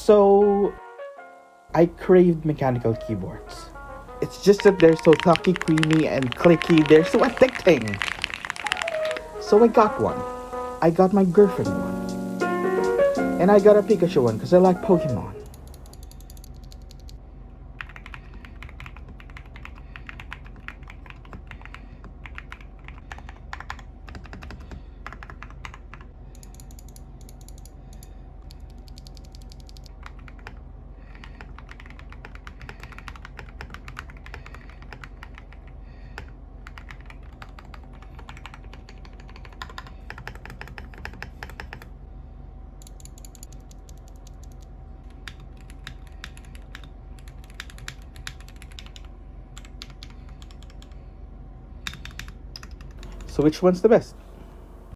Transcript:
So, I craved mechanical keyboards. It's just that they're so talky, creamy, and clicky. They're so addicting. So I got one. I got my girlfriend one. And I got a Pikachu one because I like Pokemon. So which one's the best?